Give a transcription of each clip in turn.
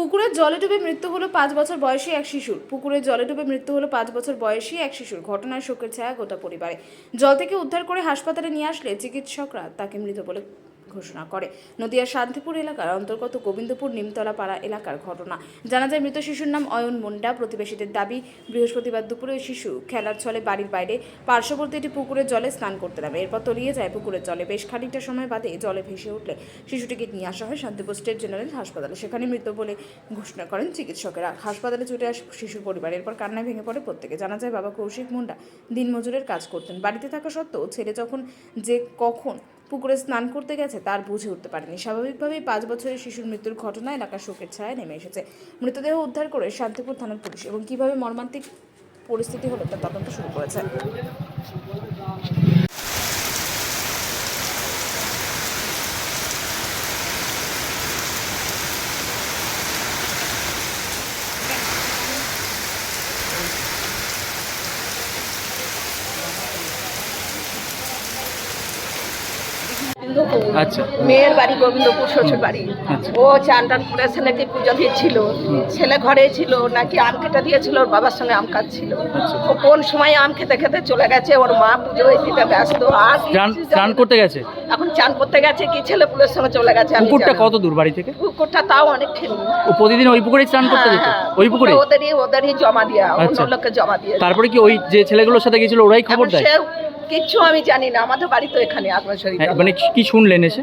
পুকুরের জলে ডুবে মৃত্যু হলো 5 বছর বয়সী এক শিশুর। পুকুরের জলে ডুবে মৃত্যু হলো 5 বছর বয়সী এক শিশুর। ঘটনায় শোকের ছায়া গোটা পরিবারে। জল থেকে উদ্ধার করে হাসপাতালে নিয়ে আসলে চিকিৎসকরা তাকে মৃত বলে ঘোষণা করে। নদিয়ার শান্তিপুর এলাকার অন্তর্গত গোবিন্দপুর নিমতলা পাড়া এলাকার ঘটনা। জানা যায় মৃত শিশুর নাম অয়ন মুন্ডা। প্রতিবেশীদের দাবি, বৃহস্পতিবার দুপুরে শিশু খেলার ছলে বাড়ির বাইরে পার্শ্ববর্তী একটি পুকুরের জলে স্নান করতে নামে। এরপর তলিয়ে যায় পুকুরের জলে। বেশ খানিকটা সময় বাদে জলে ভেসে উঠলে শিশুটিকে নিয়ে আসা হয় শান্তিপুর স্টেট জেনারেল হাসপাতালে। সেখানে মৃত বলে ঘোষণা করেন চিকিৎসকেরা। হাসপাতালে ছুটে আসে শিশুর পরিবার। এরপর কান্নায় ভেঙে পড়ে প্রত্যেকে। জানা যায় বাবা কৌশিক মুন্ডা দিনমজুরের কাজ করতেন। বাড়িতে থাকা সত্ত্বেও ছেলে যখন কখন পুকুরে স্নান করতে গেছে তার বুঝে উঠতে পারেনি। স্বাভাবিকভাবেই 5 বছরের শিশুর মৃত্যুর ঘটনা এলাকার শোকের ছায়া নেমে এসেছে। মৃতদেহ উদ্ধার করে শান্তিপুর থানার পুলিশ এবং কিভাবে মর্মান্তিক পরিস্থিতি হলো তা তদন্ত শুরু করেছে। আচ্ছা মেয়ের বাড়ি গোবিন্দপুর, শ্বশুর বাড়ি। আচ্ছা। ও চান টান করে ছেলেকে পুজো দিচ্ছিল, ছেলে ঘরে ছিল নাকি আম খেতে দিয়েছিল, ওর বাবার সঙ্গে আম খাচ্ছিল। আচ্ছা। ও কোন সময় আম খেতে খেতে চলে গেছে, ওর মা পুজো দিতে ব্যস্ত। আর স্নান করতে গেছে? এখন চান করতে গেছে কি ছেলে পুলের সঙ্গে চলে গেছে। আমি পুকুরটা জানি না। কত দূর বাড়ি থেকে? পুকুরটা তাও অনেক ঠেলে। ও প্রতিদিন ওই পুকুরে স্নান করতে যেত? ওই পুকুরে? ওদেরই জমা দিয়া, অন্য আচ্ছা। লোককে জমা দিয়ে। তারপরে কি ওই যে ছেলেগুলোর সাথে গেছিল ওরাই খবর দেয়? কিচ্ছু আমি জানি না, আমাদের বাড়ি তো এখানে আত্মশরী। হ্যাঁ, মানে কি শুনলেন এসে?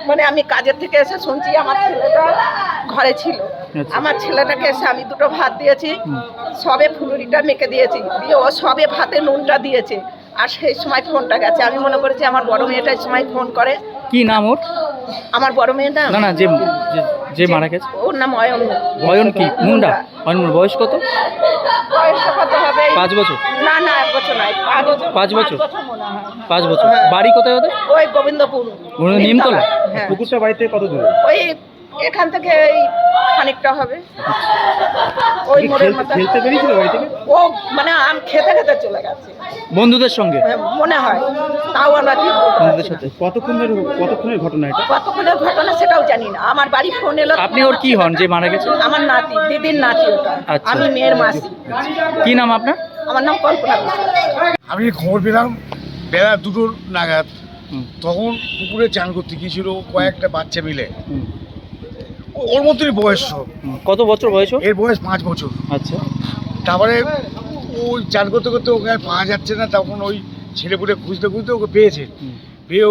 মানে আমি কাজের থেকে এসে শুনছি আমার ছেলেটা ঘরে ছিল। আচ্ছা। আমার ছেলেটাকে এসে আমি দুটো ভাত দিয়েছি, সবে ফুলুরিটা মেখে দিয়েছি, দিয়ে ও সবে ভাতে নুনটা দিয়েছে। আর সেই সময় ফোনটা গেছে। আমি মনে করেছি আমার বড় মেয়েটা এই সময় ফোন করে। কি নাম ওর? আমার বড় মেয়ে না, না যে মারা গেছে ওর নাম অয়ন। অয়ন কি মুন্ডা? অয়ন মুন্ডা বয়স কত? বয়সটা কত হবে? 5 বছর? না না, 1 বছর নয়, 5 বছর। 5 বছর? মনে হয়। 5 বছর। হ্যাঁ। বাড়ি কোথায় ওদের? ওই গোবিন্দপুর নিমতলা? হ্যাঁ। পুকুরটা বাড়ি থেকে কত দূরে? ওই এখান থেকে এই খানিকটা হবে, ওই মোড়ের মতো। খেলতে বেরিয়েছিল বাড়ি থেকে? ও মানে আম খেতে খেতে চলে গেছে বন্ধুদের সঙ্গে? হ্যাঁ, মনে হয়। তাও আমরা ঠিক বলতে বন্ধুদের পারছি না। সাথে? কতক্ষণের ঘটনা এটা? কতক্ষণের ঘটনা সেটাও জানি না। আমার বাড়ি ফোন এলো। আপনি ওর কি হন যে মারা গেছে? আমার নাতি, দিদির নাতি ওটা। আচ্ছা। আমি মেয়ের মাসি। কি নাম আপনার? আমার নাম কল্পনা বিশ্বাস। আমি খবর পেলাম বেলা 2টো নাগাদ। তখন পুকুরে চান করতে গিয়েছিল কয়েকটা বাচ্চা মিলে। ওর মতনই বয়স সব। কত বছর বয়স? এর বয়স 5 বছর। আচ্ছা। তারপরে ওই চান করতে করতে ওকে আর পাওয়া যাচ্ছে না, তখন ওই ছেলেপুলে খুঁজতে খুঁজতে ওকে পেয়েছে। পেয়ে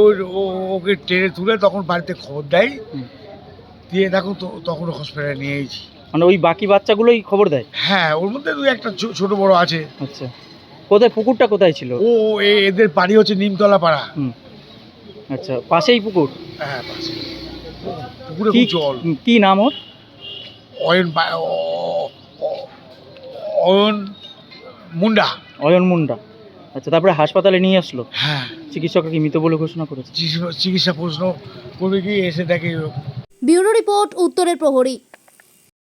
ওকে টেনে তুলে তখন বাড়িতে খবর দেয়, দিয়ে দেখো তখন হসপিটালে নিয়ে গেছি। মানে ওই বাকি বাচ্চাগুলোই খবর দেয়? হ্যাঁ, ওর মধ্যে 2-1টা ছোট বড় আছে। আচ্ছা। কোথায় পুকুরটা কোথায় ছিল? এদের বাড়ি হচ্ছে নিমতলা পাড়া। আচ্ছা, পাশেই পুকুর? হ্যাঁ, পাশে। পুকুরে কি খুব জল। কি নাম ওর? অয়ন মুন্ডা। অয়ন মুন্ডা। আচ্ছা, তারপরে হাসপাতালে নিয়ে আসলো? হ্যাঁ। চিকিৎসকরা কি মৃত বলে ঘোষণা করেছে? চিকিৎসা প্রশ্ন করবে কি, এসে দেখে। ব্যুরো রিপোর্ট, উত্তরের প্রহরী।